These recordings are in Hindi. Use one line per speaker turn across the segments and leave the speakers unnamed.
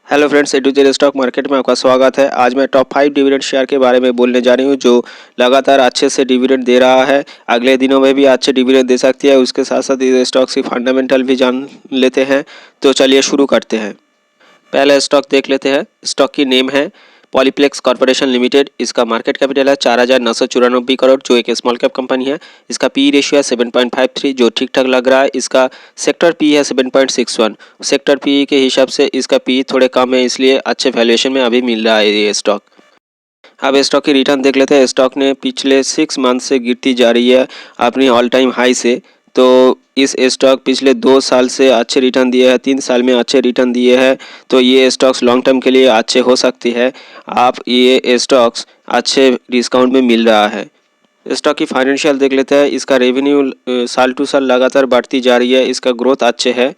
Hello friends, A to Z stock market में आपका स्वागत है। आज मैं टॉप 5 डिविडेंड शेयर के बारे में बोलने जा रही हूँ जो लगातार अच्छे से डिविडेंड दे रहा है। अगले दिनों में भी अच्छे डिविडेंड दे सकती है। उसके साथ साथ इस स्टॉक की फंडामेंटल भी जान लेते हैं। तो चलिए शुरू करते हैं। पहला स्टॉक देख लेते हैं। स्टॉक की नेम है पॉलीप्लेक्स कॉर्पोरेशन लिमिटेड। इसका मार्केट कैपिटल है 4,994 करोड़, जो एक स्मॉल कैप कंपनी है। इसका पी रेशियो है 7.53, जो ठीक ठाक लग रहा है। इसका सेक्टर पी है 7.61। सेक्टर पी के हिसाब से इसका पी थोड़े कम है, इसलिए अच्छे वैल्यूएशन में अभी मिल रहा है ये स्टॉक। अब स्टॉक की रिटर्न देख लेते हैं। स्टॉक ने पिछले 6 मंथ से गिरती जा रही है अपनी ऑल टाइम हाई से। तो इस स्टॉक पिछले 2 साल से अच्छे रिटर्न दिए हैं, 3 साल में अच्छे रिटर्न दिए हैं। तो ये स्टॉक्स लॉन्ग टर्म के लिए अच्छे हो सकती है। आप ये स्टॉक्स अच्छे डिस्काउंट में मिल रहा है। स्टॉक की फाइनेंशियल देख लेते हैं। इसका रेवेन्यू साल टू साल लगातार बढ़ती जा रही है। इसका ग्रोथ अच्छे है।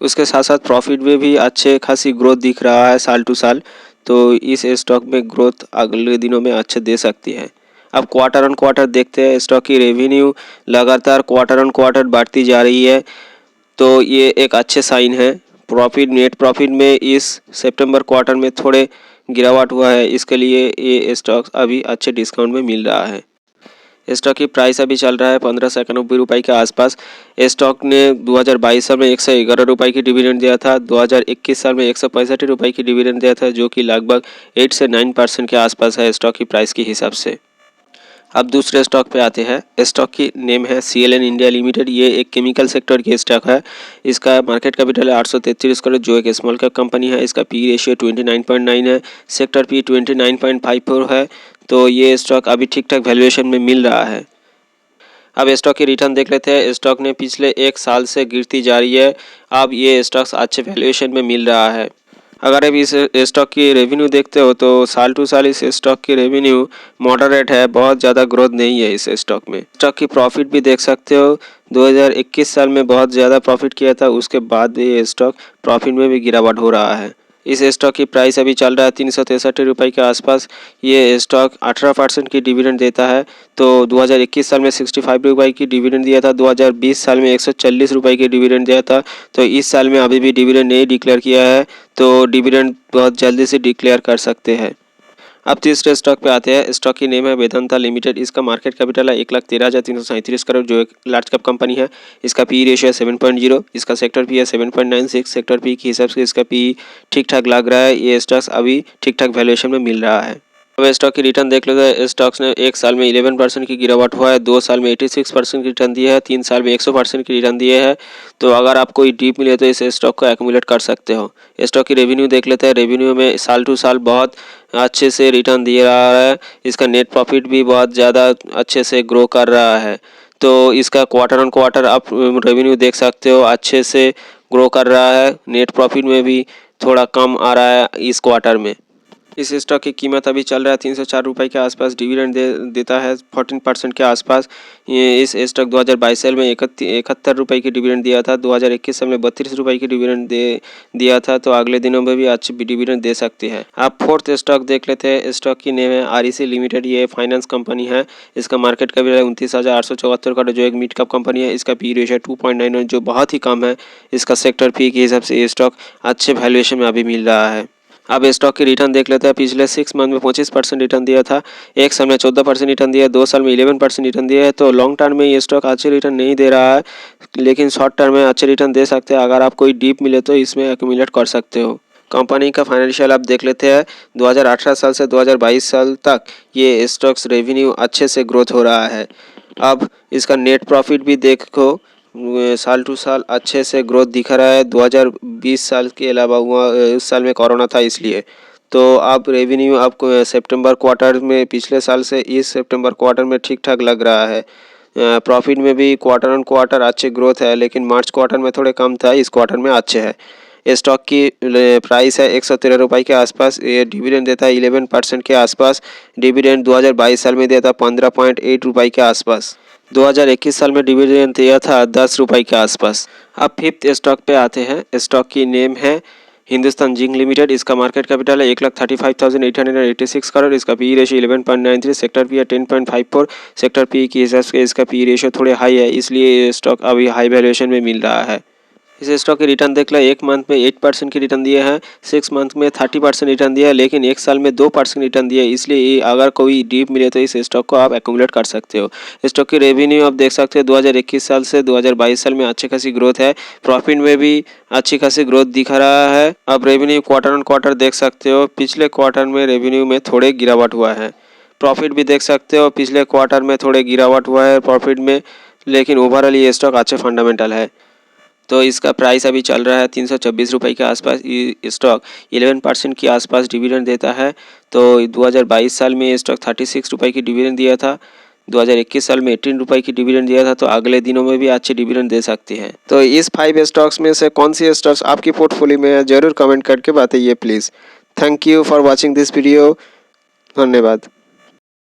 उसके साथ साथ प्रॉफिट में भी अच्छे खासी ग्रोथ दिख रहा है साल टू साल। तो इस स्टॉक में ग्रोथ अगले दिनों में अच्छे दे सकती है। अब क्वार्टर ऑन क्वार्टर देखते हैं। स्टॉक की रेवेन्यू लगातार क्वार्टर ऑन क्वार्टर बढ़ती जा रही है, तो ये एक अच्छे साइन है। प्रॉफिट नेट प्रॉफिट में इस सितंबर क्वार्टर में थोड़े गिरावट हुआ है, इसके लिए ये स्टॉक अभी अच्छे डिस्काउंट में मिल रहा है। स्टॉक की प्राइस अभी चल रहा है 1591 रुपये के आसपास। स्टॉक ने 2022 साल में 111 रुपये की डिविडेंड दिया था। 2021 साल में 165 रुपये की डिविडेंड दिया था, जो कि लगभग 8 से 9% के आसपास है स्टॉक की प्राइस के हिसाब से। अब दूसरे स्टॉक पे आते हैं। स्टॉक की नेम है CLN इंडिया लिमिटेड। ये एक केमिकल सेक्टर की स्टॉक है। इसका मार्केट कैपिटल है 833 करोड़, जो एक स्मॉल कैप कंपनी है। इसका पी रेशियो 29.9 है। सेक्टर पी 29.54 है। तो ये स्टॉक अभी ठीक ठाक वैल्यूएशन में मिल रहा है। अब स्टॉक की रिटर्न देख लेते हैं। स्टॉक ने पिछले 1 साल से गिरती जा रही है। अब ये स्टॉक्स अच्छे वैल्यूएशन में मिल रहा है। अगर आप इस स्टॉक की रेवेन्यू देखते हो तो साल टू साल इस स्टॉक की रेवेन्यू मॉडरेट है, बहुत ज़्यादा ग्रोथ नहीं है इस स्टॉक में। स्टॉक की प्रॉफिट भी देख सकते हो। 2021 साल में बहुत ज़्यादा प्रॉफिट किया था, उसके बाद ये स्टॉक प्रॉफिट में भी गिरावट हो रहा है। इस स्टॉक की प्राइस अभी चल रहा है 363 रुपये के आसपास। ये स्टॉक 18% की डिविडेंड देता है। तो 2021 साल में 65 रुपये की डिविडेंड दिया था। 2020 साल में 140 रुपये की डिविडेंड दिया था। तो इस साल में अभी भी डिविडेंड नहीं डिक्लेयर किया है, तो डिविडेंड बहुत जल्दी से डिक्लेयर कर सकते हैं। अब तीसरे स्टॉक पे आते हैं। स्टॉक की नेम है वेदांता लिमिटेड। इसका मार्केट कैपिटल है 1,13,337 करोड़, जो एक लार्ज कैप कंपनी है। इसका पी रेशियो है 7.0। इसका सेक्टर पी है 7.96। सेक्टर पी के हिसाब से इसका पी ठीक ठाक लग रहा है। ये स्टॉक्स अभी ठीक ठाक वैल्यूएशन में मिल रहा है। अब स्टॉक की रिटर्न देख लेते हैं। स्टॉक्स ने 1 साल में 11% की गिरावट हुआ है। 2 साल में 86% की रिटर्न दी है। 3 साल में 100% की रिटर्न दिए है। तो अगर आप कोई डीप मिले तो इस स्टॉक को एक्यूमुलेट कर सकते हो। स्टॉक की रेवेन्यू देख लेते हैं। रेवेन्यू में साल टू साल बहुत अच्छे से रिटर्न दे रहा है। इसका नेट प्रॉफिट भी बहुत ज़्यादा अच्छे से ग्रो कर रहा है। तो इसका क्वार्टर ऑन क्वार्टर आप रेवेन्यू देख सकते हो, अच्छे से ग्रो कर रहा है। नेट प्रॉफिट में भी थोड़ा कम आ रहा है इस क्वार्टर में। इस स्टॉक की कीमत अभी चल रहा है 304 रुपये के आसपास। डिविडेंड देता है 14% के आसपास। ये इस स्टॉक 2022 साल में 71 रुपये की डिविडेंड दिया था। 2021 साल में 32 रुपये की डिविडेंड दिया था। तो अगले दिनों में भी अच्छी डिविडेंड दे सकती है। आप फोर्थ स्टॉक देख लेते हैं। स्टॉक की नेम है REC लिमिटेड। ये फाइनेंस कंपनी है। इसका मार्केट कैपिटल है 29,874 करोड़, जो एक मिड कैप कंपनी है। इसका पी रेशियो 2.9, जो बहुत ही कम है। इसका सेक्टर पी के हिसाब से ये स्टॉक अच्छे वैल्यूएशन में अभी मिल रहा है। अब स्टॉक की रिटर्न देख लेते हैं। पिछले 6 मंथ में 25% रिटर्न दिया था। 1 साल में 14% रिटर्न दिया है। 2 साल में 11% रिटर्न दिया है। तो लॉन्ग टर्म में ये स्टॉक अच्छे रिटर्न नहीं दे रहा है, लेकिन शॉर्ट टर्म में अच्छे रिटर्न दे सकते हैं। अगर आप कोई डीप मिले तो इसमें एक्यूमुलेट कर सकते हो। कंपनी का फाइनेंशियल आप देख लेते हैं। 2018 साल से 2022 साल तक ये स्टॉक्स रेवेन्यू अच्छे से ग्रोथ हो रहा है। अब इसका नेट प्रॉफिट भी देखो, साल टू साल अच्छे से ग्रोथ दिख रहा है। 2020 साल के अलावा हुआ उस साल में कोरोना था, इसलिए तो अब रेवेन्यू आपको सितंबर क्वार्टर में पिछले साल से इस सितंबर क्वार्टर में ठीक ठाक लग रहा है। प्रॉफिट में भी क्वार्टर ऑन क्वार्टर अच्छे ग्रोथ है, लेकिन मार्च क्वार्टर में थोड़े कम था, इस क्वार्टर में अच्छे है। स्टॉक की प्राइस है 113 रुपये के आसपास। ये डिविडेंड देता है 11% के आसपास। डिविडेंड 2022 साल में दिया था 15.8 रुपये के आसपास। 2021 साल में डिविडेंड दिया था 10 रुपये के आसपास। अब फिफ्थ स्टॉक पे आते हैं। स्टॉक की नेम है हिंदुस्तान जिंक लिमिटेड। इसका मार्केट कैपिटल है 1,35,886 करोड़। इसका पी रेशियो 11.93। सेक्टर पी है 10.54। सेक्टर पी के हिसाब से इसका पी रेशियो थोड़े हाई है, इसलिए ये स्टॉक अभी हाई वैल्यूएशन में मिल रहा है। इस स्टॉक की रिटर्न देख लो, 1 मंथ में 8% की रिटर्न दिए हैं, 6 मंथ में 30% रिटर्न दिया है, लेकिन 1 साल में 2% रिटर्न दिया है। इसलिए ये अगर कोई डीप मिले तो इस स्टॉक को आप एक्यूमुलेट कर सकते हो। स्टॉक की रेवेन्यू आप देख सकते हो 2021 साल से 2022 साल में अच्छी खासी ग्रोथ है। प्रॉफिट में भी अच्छी खासी ग्रोथ दिखा रहा है। आप रेवेन्यू क्वार्टर ऑन क्वार्टर देख सकते हो, पिछले क्वार्टर में रेवेन्यू में थोड़े गिरावट हुआ है। प्रॉफिट भी देख सकते हो, पिछले क्वार्टर में थोड़े गिरावट हुआ है प्रॉफिट में, लेकिन ओवरऑल ये स्टॉक अच्छे फंडामेंटल है। तो इसका प्राइस अभी चल रहा है 326 रुपये के आसपास। ये स्टॉक 11% के आसपास डिविडेंड देता है। तो 2022 साल में ये स्टॉक 36 रुपये की डिविडेंड दिया था, 2021 साल में 18 रुपये की डिविडेंड दिया था। तो अगले दिनों में भी अच्छी डिविडेंड दे सकती है। तो इस 5 स्टॉक्स में से कौन सी स्टॉक्स आपकी पोर्टफोलियो में है, ज़रूर कमेंट करके बताइए please. Thank you for watching this video. धन्यवाद।